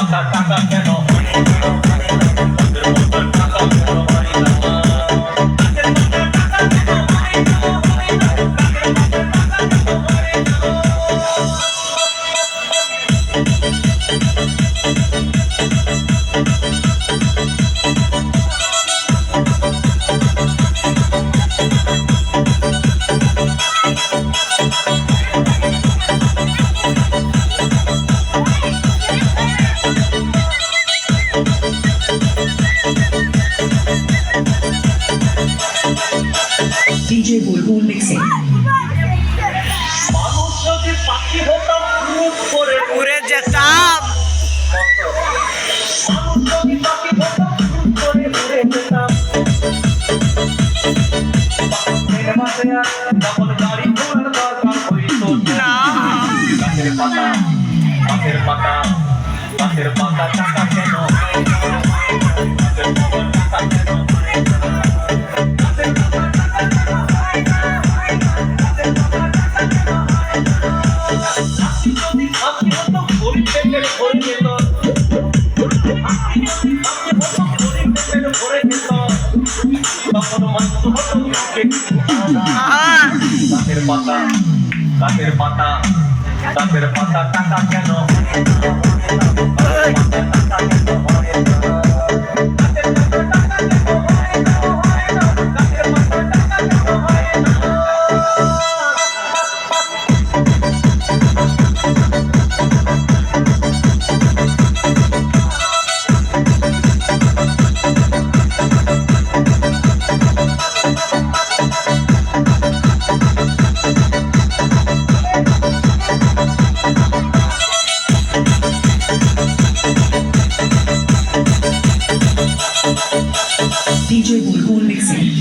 পাতা টাকা কেন টাকা কেন হয় না DJ Bulbul mixing. মানুষ যদি পাখি হতাম উড়ে করে উড়ে যেতাম মানুষ যদি পাখি হতাম করে উড়ে যেতাম মেরে মাঝে আর তখন গাড়ি ঘোড়ার দরকার হইতো না গাছের পাতা গাছের পাতা গাছের পাতা টাকা কেন গাছের পাতা টাকা কেন গাছের পাতা গাছের পাতা গাছের পাতা টাকা কেন DJ Bulbul mixing.